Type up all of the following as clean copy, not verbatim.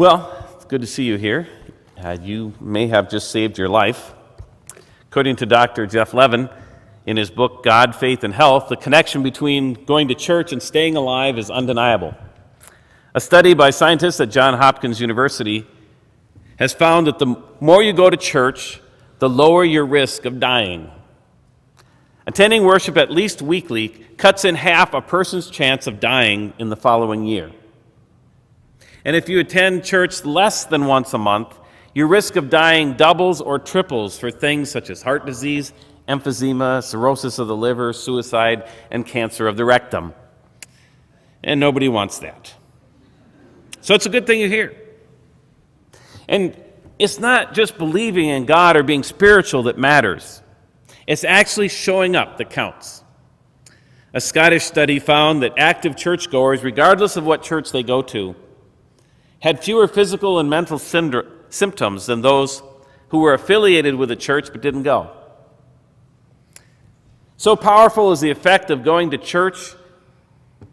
Well, it's good to see you here. You may have just saved your life. According to Dr. Jeff Levin, in his book, God, Faith, and Health, the connection between going to church and staying alive is undeniable. A study by scientists at Johns Hopkins University has found that the more you go to church, the lower your risk of dying. Attending worship at least weekly cuts in half a person's chance of dying in the following year. And if you attend church less than once a month, your risk of dying doubles or triples for things such as heart disease, emphysema, cirrhosis of the liver, suicide, and cancer of the rectum. And nobody wants that. So it's a good thing you're here. And it's not just believing in God or being spiritual that matters. It's actually showing up that counts. A Scottish study found that active churchgoers, regardless of what church they go to, had fewer physical and mental symptoms than those who were affiliated with a church but didn't go. So powerful is the effect of going to church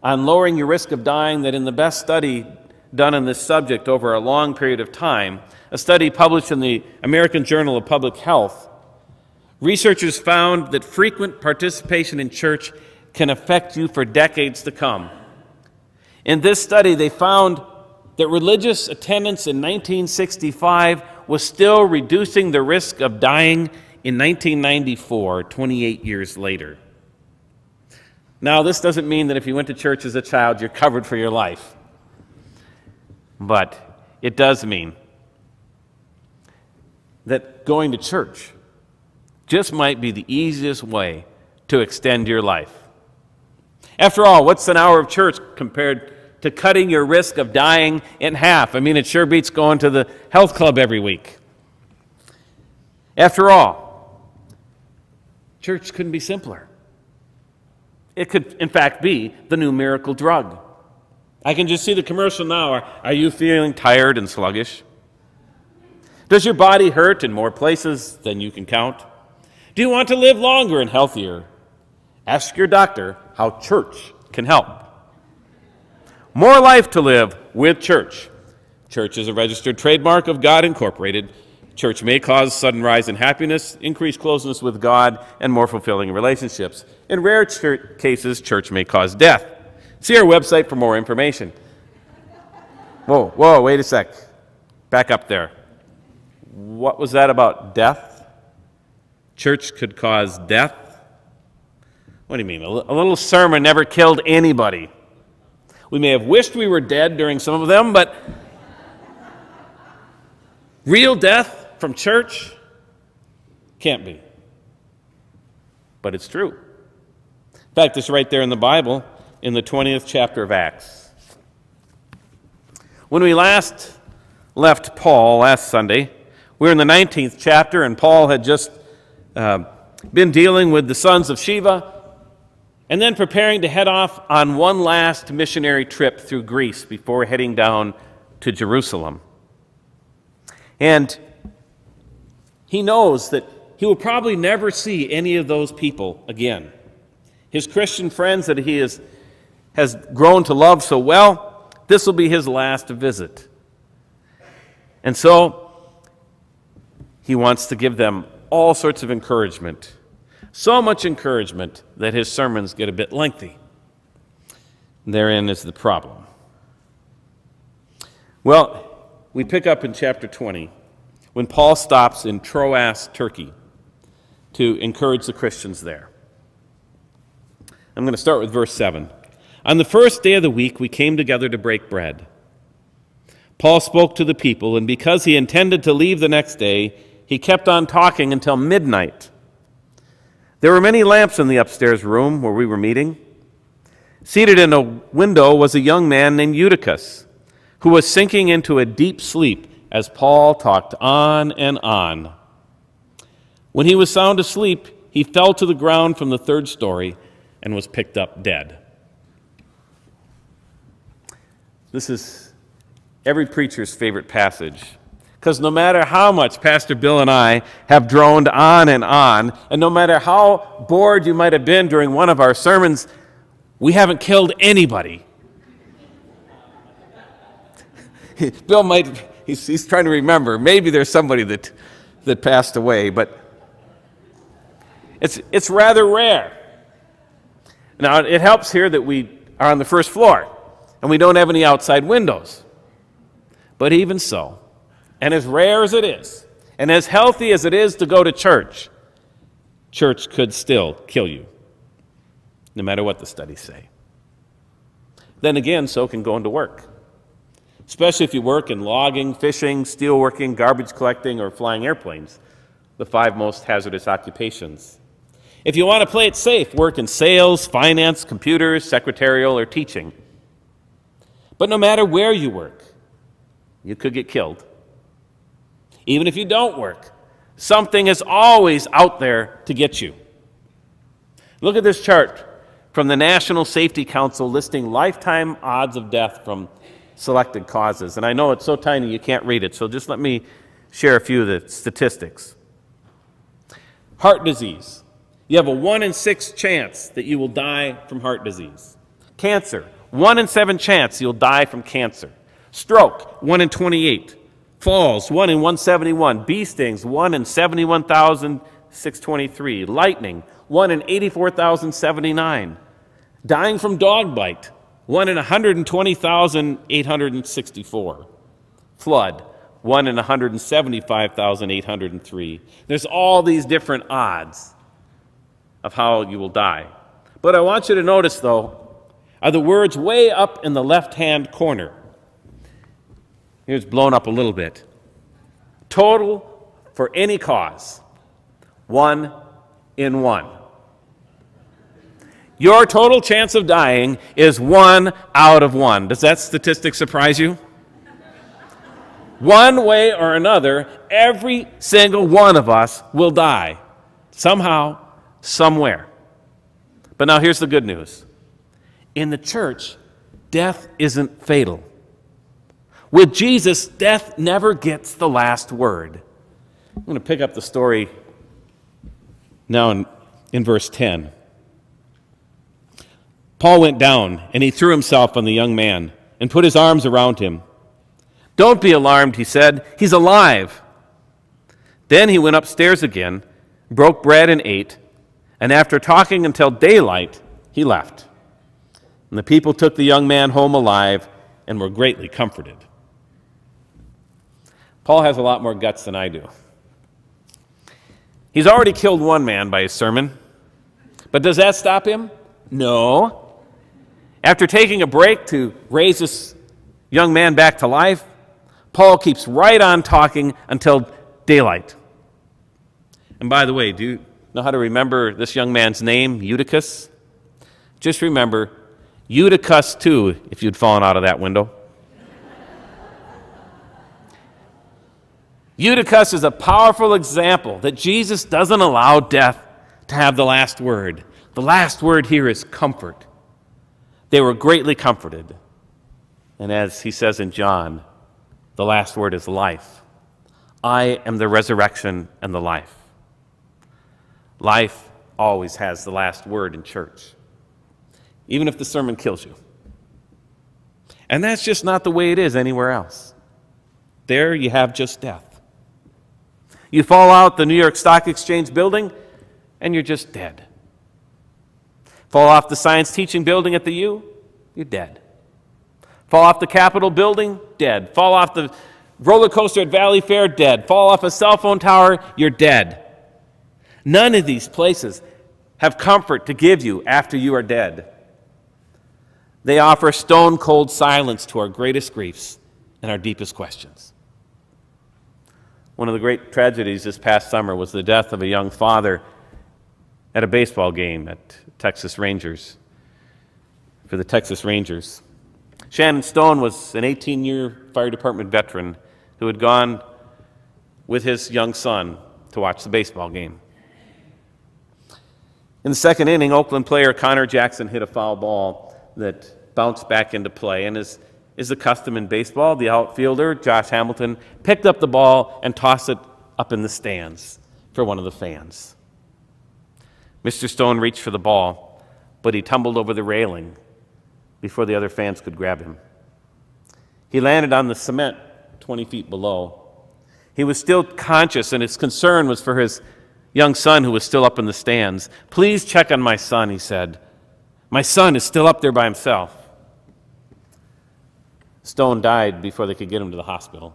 on lowering your risk of dying that in the best study done on this subject over a long period of time, a study published in the American Journal of Public Health, researchers found that frequent participation in church can affect you for decades to come. In this study, they found that religious attendance in 1965 was still reducing the risk of dying in 1994, 28 years later. Now, this doesn't mean that if you went to church as a child, you're covered for your life. But it does mean that going to church just might be the easiest way to extend your life. After all, what's an hour of church compared to cutting your risk of dying in half? I mean, it sure beats going to the health club every week. After all, church couldn't be simpler. It could, in fact, be the new miracle drug. I can just see the commercial now. Are you feeling tired and sluggish? Does your body hurt in more places than you can count? Do you want to live longer and healthier? Ask your doctor how church can help. More life to live with church. Church is a registered trademark of God Incorporated. Church may cause sudden rise in happiness, increased closeness with God, and more fulfilling relationships. In rare cases, church may cause death. See our website for more information. Whoa, wait a sec. Back up there. What was that about death? Church could cause death? What do you mean? A little sermon never killed anybody. We may have wished we were dead during some of them, but real death from church can't be. But it's true. In fact, it's right there in the Bible in the 20th chapter of Acts. When we last left Paul last Sunday, we were in the 19th chapter, and Paul had just been dealing with the sons of Sheba and then preparing to head off on one last missionary trip through Greece before heading down to Jerusalem. And he knows that he will probably never see any of those people again. His Christian friends that he has grown to love so well, this will be his last visit. And so he wants to give them all sorts of encouragement. So much encouragement that his sermons get a bit lengthy. Therein is the problem. Well, we pick up in chapter 20 when Paul stops in Troas, Turkey, to encourage the Christians there. I'm going to start with verse 7. On the first day of the week, we came together to break bread. Paul spoke to the people, and because he intended to leave the next day, he kept on talking until midnight. There were many lamps in the upstairs room where we were meeting. Seated in a window was a young man named Eutychus, who was sinking into a deep sleep as Paul talked on and on. When he was sound asleep, he fell to the ground from the third story and was picked up dead. This is every preacher's favorite passage, because no matter how much Pastor Bill and I have droned on, and no matter how bored you might have been during one of our sermons, we haven't killed anybody. Bill he's trying to remember. Maybe there's somebody that passed away, but it's rather rare. Now, it helps here that we are on the first floor and we don't have any outside windows. But even so, and as rare as it is, and as healthy as it is to go to church, church could still kill you, no matter what the studies say. Then again, so can going to work, especially if you work in logging, fishing, steelworking, garbage collecting, or flying airplanes, the 5 most hazardous occupations. If you want to play it safe, work in sales, finance, computers, secretarial, or teaching. But no matter where you work, you could get killed. Even if you don't work, something is always out there to get you. Look at this chart from the National Safety Council listing lifetime odds of death from selected causes. And I know it's so tiny you can't read it, so just let me share a few of the statistics. Heart disease. You have a 1 in 6 chance that you will die from heart disease. Cancer, 1 in 7 chance you'll die from cancer. Stroke, 1 in 28. Falls, 1 in 171. Bee stings, 1 in 71,623. Lightning, 1 in 84,079. Dying from dog bite, 1 in 120,864. Flood, 1 in 175,803. There's all these different odds of how you will die. But I want you to notice, though, are the words way up in the left-hand corner. Here's blown up a little bit. Total for any cause, 1 in 1. Your total chance of dying is 1 out of 1. Does that statistic surprise you? One way or another, every single one of us will die. Somehow, somewhere. But now here's the good news. In the church, death isn't fatal. With Jesus, death never gets the last word. I'm going to pick up the story now in verse 10. Paul went down, and he threw himself on the young man and put his arms around him. "Don't be alarmed," he said. "He's alive." Then he went upstairs again, broke bread and ate, and after talking until daylight, he left. And the people took the young man home alive and were greatly comforted. Paul has a lot more guts than I do. He's already killed one man by his sermon. But does that stop him? No. After taking a break to raise this young man back to life, Paul keeps right on talking until daylight. And by the way, do you know how to remember this young man's name, Eutychus? Just remember, Eutychus too, if you'd fallen out of that window. Eutychus is a powerful example that Jesus doesn't allow death to have the last word. The last word here is comfort. They were greatly comforted. And as he says in John, the last word is life. I am the resurrection and the life. Life always has the last word in church, even if the sermon kills you. And that's just not the way it is anywhere else. There you have just death. You fall out the New York Stock Exchange building, and you're just dead. Fall off the science teaching building at the U, you're dead. Fall off the Capitol building, dead. Fall off the roller coaster at Valley Fair, dead. Fall off a cell phone tower, you're dead. None of these places have comfort to give you after you are dead. They offer stone-cold silence to our greatest griefs and our deepest questions. One of the great tragedies this past summer was the death of a young father at a baseball game at Texas Rangers, for the Texas Rangers. Shannon Stone was an 18-year fire department veteran who had gone with his young son to watch the baseball game. In the second inning, Oakland player Connor Jackson hit a foul ball that bounced back into play, and as is the custom in baseball, the outfielder, Josh Hamilton, picked up the ball and tossed it up in the stands for one of the fans. Mr. Stone reached for the ball, but he tumbled over the railing before the other fans could grab him. He landed on the cement 20 feet below. He was still conscious, and his concern was for his young son who was still up in the stands. "Please check on my son," he said. "My son is still up there by himself." Stone died before they could get him to the hospital.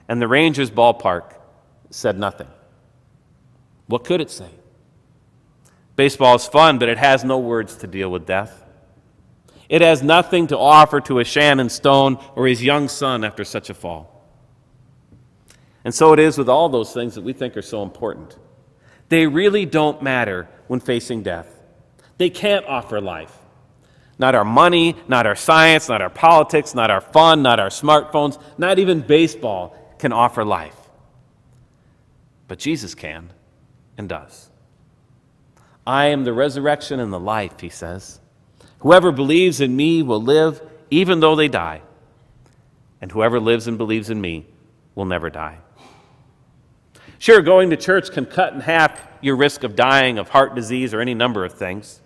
And the Rangers ballpark said nothing. What could it say? Baseball is fun, but it has no words to deal with death. It has nothing to offer to a Shannon Stone or his young son after such a fall. And so it is with all those things that we think are so important. They really don't matter when facing death. They can't offer life. Not our money, not our science, not our politics, not our fun, not our smartphones, not even baseball can offer life. But Jesus can and does. "I am the resurrection and the life," he says. "Whoever believes in me will live even though they die. And whoever lives and believes in me will never die." Sure, going to church can cut in half your risk of dying of heart disease or any number of things.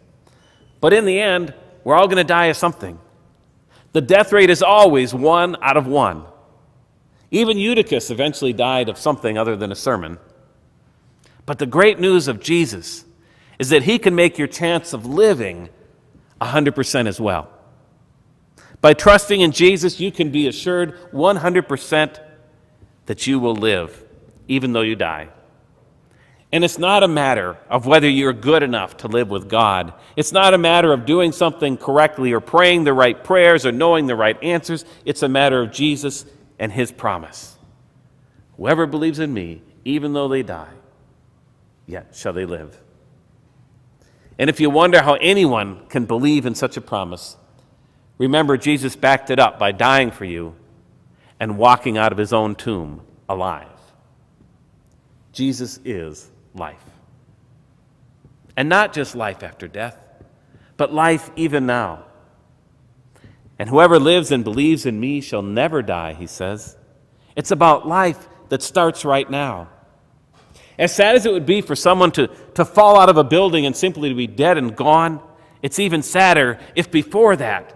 But in the end, we're all going to die of something. The death rate is always 1 out of 1. Even Eutychus eventually died of something other than a sermon. But the great news of Jesus is that he can make your chance of living 100% as well. By trusting in Jesus, you can be assured 100% that you will live, even though you die. And it's not a matter of whether you're good enough to live with God. It's not a matter of doing something correctly or praying the right prayers or knowing the right answers. It's a matter of Jesus and his promise. "Whoever believes in me, even though they die, yet shall they live." And if you wonder how anyone can believe in such a promise, remember Jesus backed it up by dying for you and walking out of his own tomb alive. Jesus is life. And not just life after death, but life even now. "And whoever lives and believes in me shall never die," he says. It's about life that starts right now. As sad as it would be for someone to fall out of a building and simply to be dead and gone, it's even sadder if before that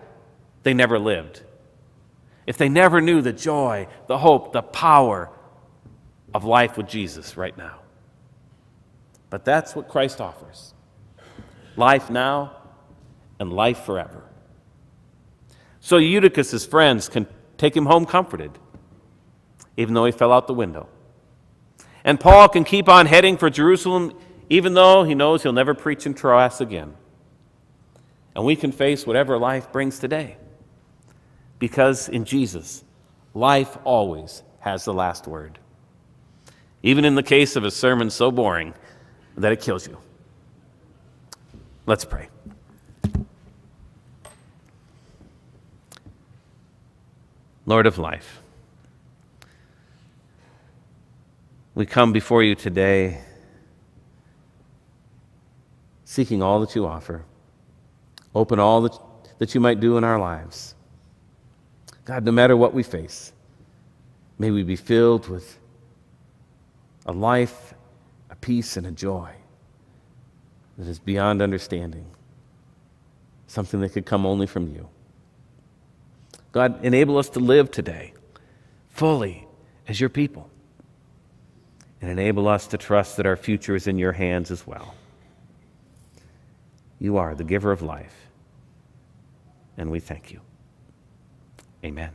they never lived. If they never knew the joy, the hope, the power of life with Jesus right now. But that's what Christ offers. Life now and life forever. So Eutychus' friends can take him home comforted, even though he fell out the window. And Paul can keep on heading for Jerusalem, even though he knows he'll never preach in Troas again. And we can face whatever life brings today, because in Jesus, life always has the last word, even in the case of a sermon so boring that it kills you. Let's pray. Lord of life, we come before you today seeking all that you offer. Open all that you might do in our lives. God, no matter what we face, may we be filled with a life, a peace, and a joy that is beyond understanding, something that could come only from you. God, enable us to live today fully as your people, and enable us to trust that our future is in your hands as well. You are the giver of life, and we thank you. Amen.